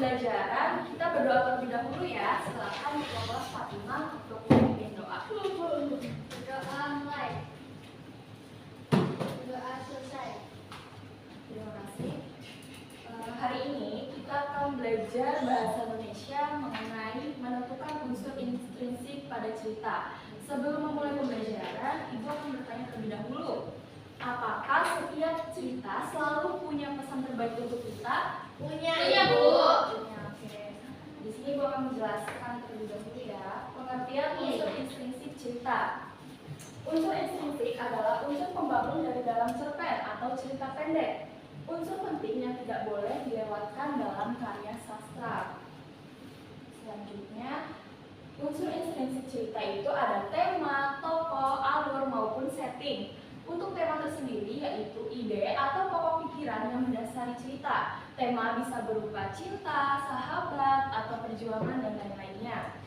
pembelajaran, kita berdoa terlebih dahulu ya. Silakan kelompok Fatimah untuk memimpin doa. Doa mulai. Doa selesai. Terima kasih. Hari ini kita akan belajar bahasa Indonesia mengenai menentukan unsur intrinsik pada cerita. Sebelum memulai pembelajaran, Ibu akan bertanya terlebih dahulu. Apakah setiap cerita selalu punya pesan terbaik untuk kita? Punya, Bu. Ibu. Punya, oke. Di sini Ibu akan menjelaskan terlebih dahulu ya. Pengertian unsur intrinsik cerita. Unsur intrinsik adalah unsur pembangun dari dalam cerpen atau cerita pendek. Unsur penting yang tidak boleh dilewatkan dalam karya sastra. Selanjutnya, unsur intrinsik cerita itu ada tema, tokoh, alur, maupun setting. Untuk tema tersendiri yaitu ide atau pokok pikiran yang mendasari cerita. Tema bisa berupa cinta, sahabat, atau perjuangan, dan lain-lainnya.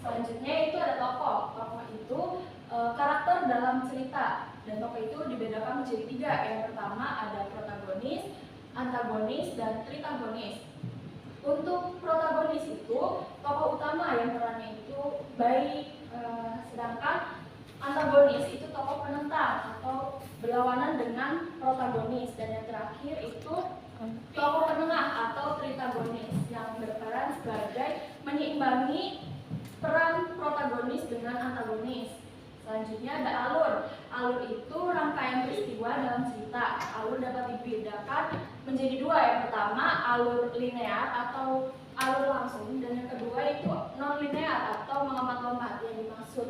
Selanjutnya itu ada tokoh. Tokoh itu karakter dalam cerita. Dan tokoh itu dibedakan menjadi 3. Yang pertama ada protagonis, antagonis, dan tritagonis. Untuk protagonis itu tokoh utama yang perannya itu baik, sedangkan antagonis itu tokoh penentang atau berlawanan dengan protagonis, dan yang terakhir itu tokoh penengah atau tritagonis yang berperan sebagai menyeimbangi peran protagonis dengan antagonis. Selanjutnya ada alur. Alur itu rangkaian peristiwa dalam cerita. Alur dapat dibedakan menjadi 2. Yang pertama alur linear atau alur langsung, dan yang kedua itu non linear atau melompat-lompat. Yang dimaksud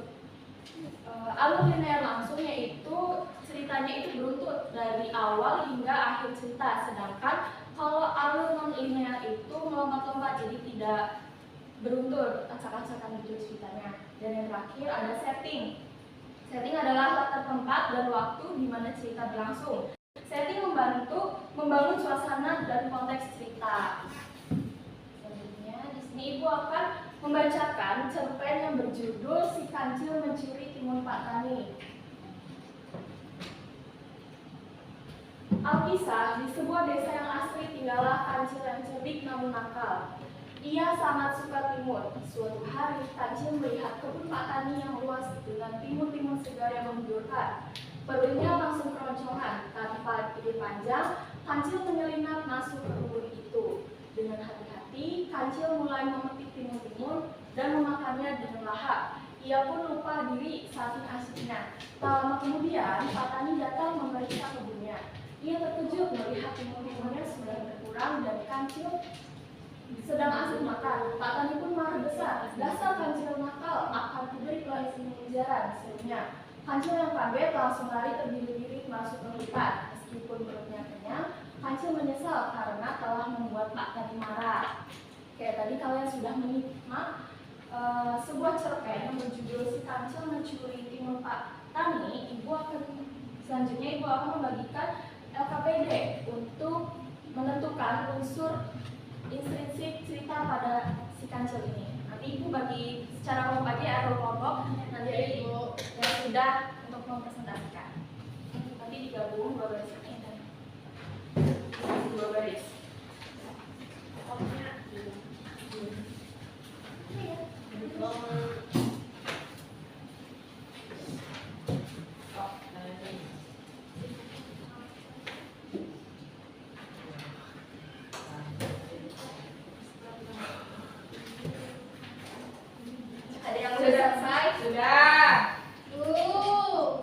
alur linear langsung yaitu ceritanya itu beruntut dari awal hingga akhir cerita, sedangkan kalau alur non linear itu melompat-lompat, jadi tidak beruntut, acak-acakan gitu ceritanya. Dan yang terakhir ada setting. Setting adalah latar tempat dan waktu di mana cerita berlangsung. Setting membantu membangun suasana dan konteks cerita. Selanjutnya di sini Ibu akan membacakan cerpen yang berjudul Si Kancil Mencuri Timun Pak Tani. Alkisah, di sebuah desa yang asri tinggallah kancil yang cerdik namun nakal. Ia sangat suka timun. Suatu hari, kancil melihat kebun Pak Tani yang luas dengan timun-timun segar yang menggiurkan. Perutnya langsung keroncongan. Tanpa pikir panjang, kancil menyelinap masuk ke kebun itu. Dengan hati-hati, kancil mulai memetik timun-timun dan memakannya dengan lahap. Ia pun lupa diri saking asiknya. Tak lama kemudian, Pak Tani datang memeriksa kebunnya. Ia terkejut melihat timun-timunnya sudah berkurang dan kancil sedang asik makan. Pak Tani pun marah besar. Dasar kancil nakal, akan kuberi pelajaran, serunya. Kancil yang kaget langsung lari terbirit-birit masuk ke hutan. Meskipun perutnya kenyang, kancil menyesal karena telah membuat Pak Tani marah. Kayak tadi kalian sudah menyimak sebuah cerpen yang berjudul Si Kancil Mencuri Timun Pak Tani. Selanjutnya Ibu akan membagikan LKPD untuk menentukan unsur intrinsik cerita pada si kancil ini. Nanti Ibu bagi secara umum aja atau kelompok, nanti Ibu yang sudah untuk mempresentasikan. Nanti digabung 2 baris ini dan 2 baris.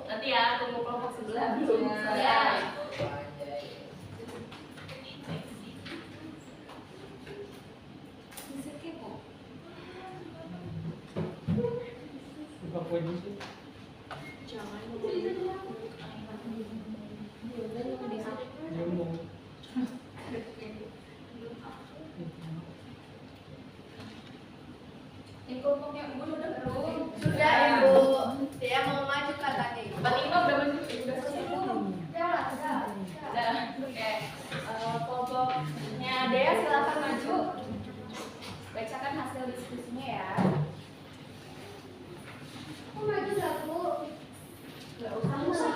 Nanti ya, tunggu kelompok sebelah belum selesai. Kelompoknya Ibu udah belum? Sudah, Ibu. Dia mau maju katanya. Fatimah udah maju, udah selesai belum? Sudah. Oke. Kelompoknya Dea silakan maju. Bacakan hasil diskusinya ya. Kok maju lah, Bu? Gak usah.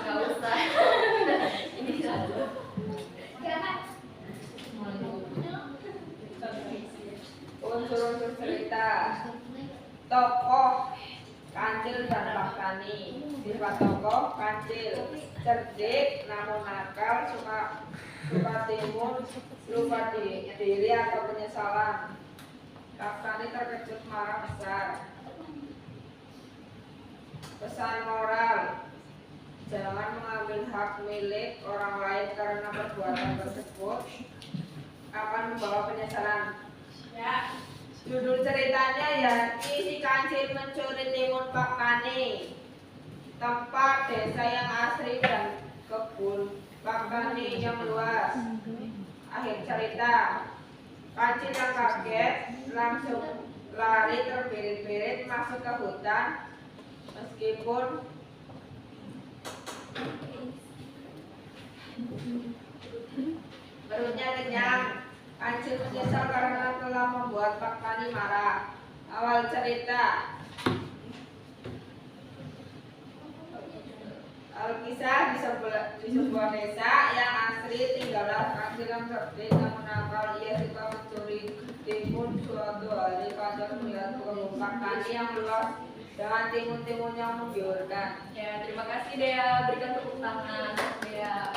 Ini satu. Jangan. unsur-unsur cerita. Tokoh kancil dan Paktani. Sifat tokoh kancil, cerdik namun nakal, suka timun, lupa diri atau penyesalan. Paktani terkejut, marah besar. Pesan moral: jangan mengambil hak milik orang lain karena perbuatan tersebut akan membawa penyesalan. Ya. Judul ceritanya ya si kancil mencuri timun Paktani. Tempat desa yang asri dan kebun Paktani yang luas. Akhir cerita, kancil yang kaget langsung lari terbirit-birit masuk ke hutan. Meskipun perutnya kenyang, kancil menyesal karena telah membuat Paktani marah. Awal cerita. Alkisah di sebuah desa yang asri tinggallah kancil yang cerdik namun nakal. Ia suka mencuri timun. Suatu hari kancil melihat kebun Paktani yang luas dengan timun-timun yang menggiurkan. Ya, terima kasih Dea. Berikan tepuk tangan Dea.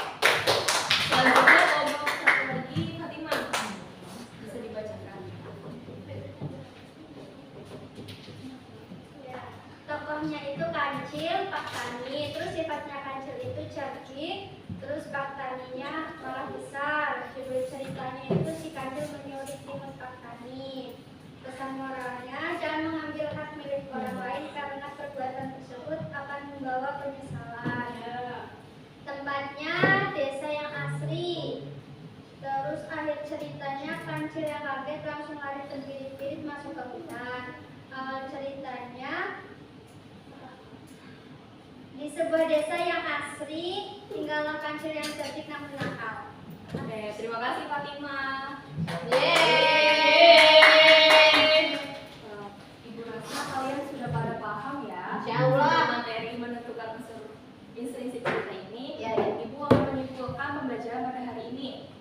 Selanjutnya kelompok satu lagi, Fatimah. Bisa dibacakan. Ya. Tokohnya itu kancil, Paktani. Terus sifatnya kancil itu cerdik. Terus Paktaninya malah besar. Judul ceritanya itu si kancil menyuruh timun Paktani. Pesan moralnya, jangan mengambil hak milik orang lain karena perbuatan tersebut akan membawa penyesalan. Tempatnya desa yang asri. Terus akhir ceritanya kancil yang kaget langsung lari terbirit-birit masuk ke hutan. Awal ceritanya, di sebuah desa yang asri tinggallah kancil yang cerdik namun nakal. Oke, terima kasih Fatimah. Ibu rasa kalian sudah pada paham ya. Insyaallah. Materi menentukan unsur intrinsik cerita ini. Ya. Ibu akan menyimpulkan pembelajaran pada hari ini.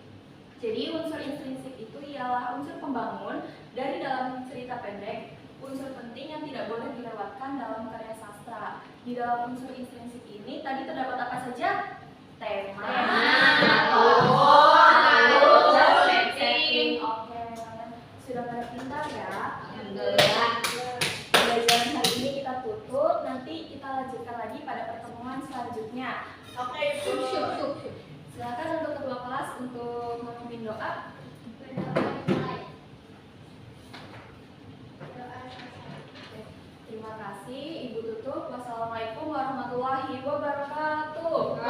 Jadi unsur intrinsik itu ialah unsur pembangun dari dalam cerita pendek, unsur penting yang tidak boleh dilewatkan dalam karya sastra. Di dalam unsur intrinsik ini tadi terdapat apa saja? Tema, Alur, setting. Oke, kalian sudah pada pintar ya. Alhamdulillah. Pembelajaran hari ini kita tutup. Nanti kita lanjutkan lagi pada pertemuan selanjutnya. Oke, syuk. Silakan untuk ketua kelas untuk memimpin doa. Terima kasih. Ibu tutup. Wassalamualaikum warahmatullahi wabarakatuh.